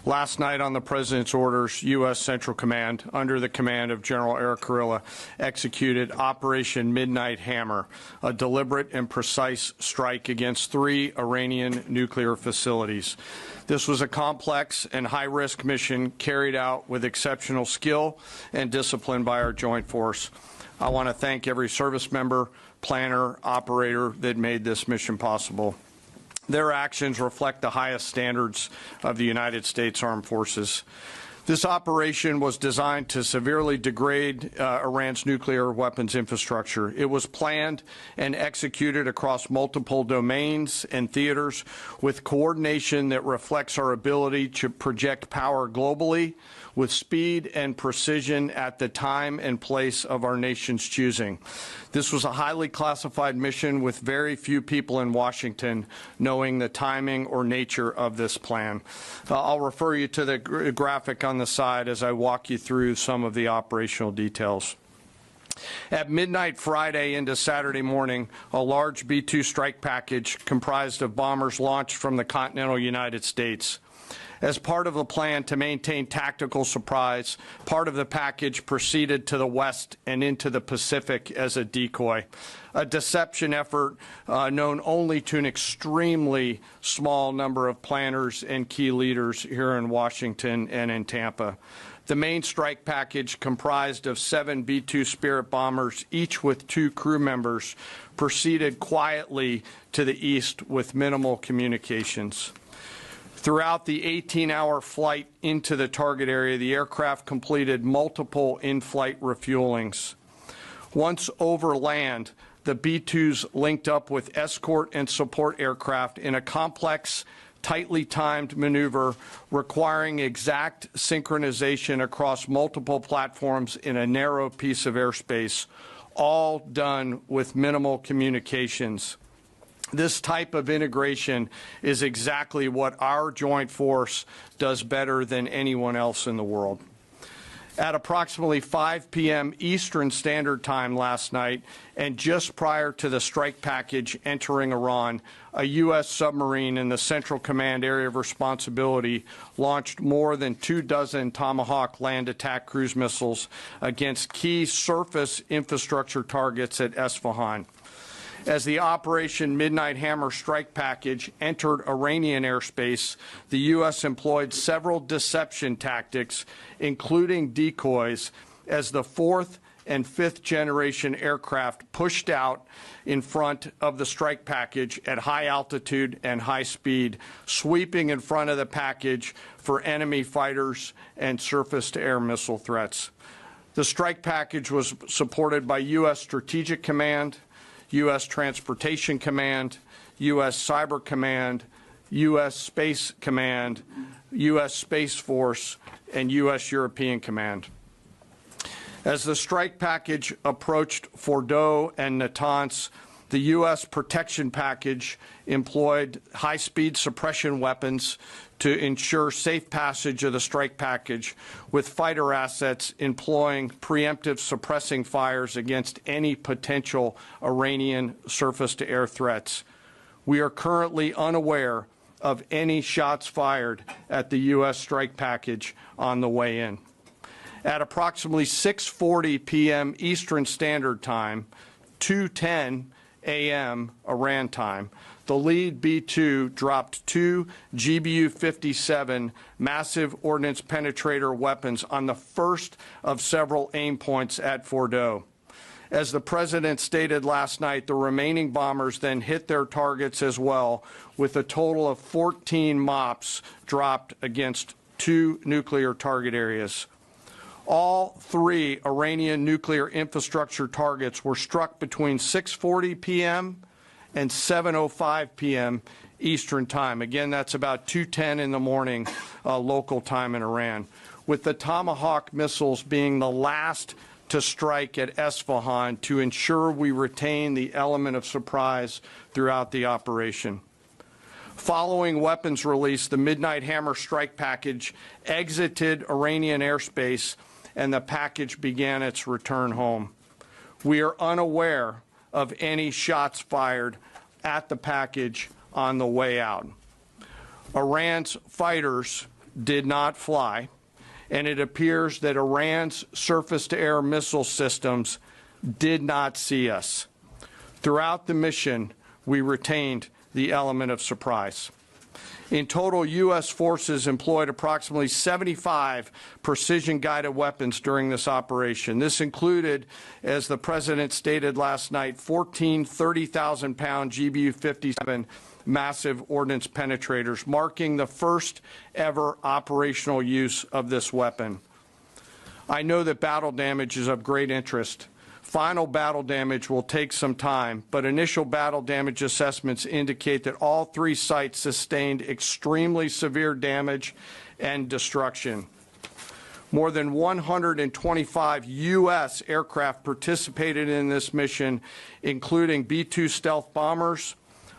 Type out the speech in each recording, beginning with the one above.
Last night, on the President's orders, U.S. Central Command, under the command of General Eric Kurilla, executed Operation Midnight Hammer, a deliberate and precise strike against 3 Iranian nuclear facilities. This was a complex and high-risk mission carried out with exceptional skill and discipline by our joint force. I want to thank every service member, planner, operator that made this mission possible. Their actions reflect the highest standards of the United States Armed Forces. This operation was designed to severely degrade Iran's nuclear weapons infrastructure. It was planned and executed across multiple domains and theaters with coordination that reflects our ability to project power globally with speed and precision at the time and place of our nation's choosing. This was a highly classified mission with very few people in Washington knowing the timing or nature of this plan. I'll refer you to the graphic on the side as I walk you through some of the operational details. At midnight Friday into Saturday morning, a large B-2 strike package comprised of bombers launched from the continental United States. As part of the plan to maintain tactical surprise, part of the package proceeded to the west and into the Pacific as a decoy, a deception effort known only to an extremely small number of planners and key leaders here in Washington and in Tampa. The main strike package, comprised of 7 B-2 Spirit bombers, each with 2 crew members, proceeded quietly to the east with minimal communications. Throughout the 18-hour flight into the target area, the aircraft completed multiple in-flight refuelings. Once over land, the B-2s linked up with escort and support aircraft in a complex, tightly timed maneuver requiring exact synchronization across multiple platforms in a narrow piece of airspace, all done with minimal communications. This type of integration is exactly what our joint force does better than anyone else in the world. At approximately 5 p.m. Eastern Standard Time last night, and just prior to the strike package entering Iran, a U.S. submarine in the Central Command area of responsibility launched more than 24 Tomahawk land attack cruise missiles against key surface infrastructure targets at Esfahan. As the Operation Midnight Hammer strike package entered Iranian airspace, the U.S. employed several deception tactics, including decoys, as the 4th and 5th generation aircraft pushed out in front of the strike package at high altitude and high speed, sweeping in front of the package for enemy fighters and surface-to-air missile threats. The strike package was supported by U.S. Strategic Command, U.S. Transportation Command, U.S. Cyber Command, U.S. Space Command, U.S. Space Force, and U.S. European Command. As the strike package approached Fordo and Natanz, the U.S. protection package employed high-speed suppression weapons to ensure safe passage of the strike package, with fighter assets employing preemptive suppressing fires against any potential Iranian surface-to-air threats. We are currently unaware of any shots fired at the U.S. strike package on the way in. At approximately 6:40 p.m. Eastern Standard Time, 2:10 a.m. Iran time, the lead B-2 dropped 2 GBU-57 massive ordnance penetrator weapons on the first of several aim points at Fordo. As the President stated last night, the remaining bombers then hit their targets as well, with a total of 14 MOPs dropped against 2 nuclear target areas. All 3 Iranian nuclear infrastructure targets were struck between 6:40 p.m. and 7:05 p.m. Eastern Time. Again, that's about 2:10 in the morning local time in Iran, with the Tomahawk missiles being the last to strike at Esfahan to ensure we retain the element of surprise throughout the operation. Following weapons release, the Midnight Hammer strike package exited Iranian airspace and the package began its return home. We are unaware of any shots fired at the package on the way out. Iran's fighters did not fly, and it appears that Iran's surface-to-air missile systems did not see us. Throughout the mission, we retained the element of surprise. In total, U.S. forces employed approximately 75 precision-guided weapons during this operation. This included, as the President stated last night, 14 30,000-pound GBU-57 massive ordnance penetrators, marking the first ever operational use of this weapon. I know that battle damage is of great interest. Final battle damage will take some time, but initial battle damage assessments indicate that all three sites sustained extremely severe damage and destruction. More than 125 U.S. aircraft participated in this mission, including B-2 stealth bombers,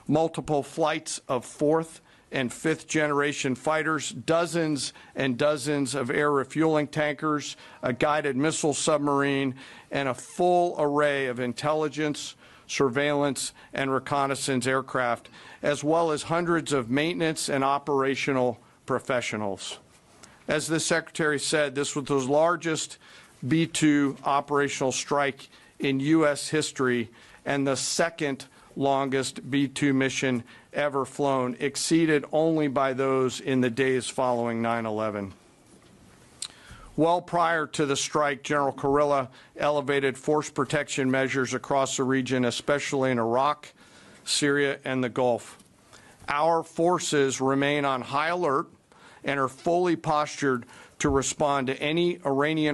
multiple flights of fourth and fifth generation fighters, dozens and dozens of air refueling tankers, a guided missile submarine, and a full array of intelligence, surveillance, and reconnaissance aircraft, as well as hundreds of maintenance and operational professionals. As the Secretary said, this was the largest B-2 operational strike in U.S. history and the second longest B-2 mission ever flown, exceeded only by those in the days following 9/11. Well prior to the strike, General Kurilla elevated force protection measures across the region, especially in Iraq, Syria, and the Gulf. Our forces remain on high alert and are fully postured to respond to any Iranian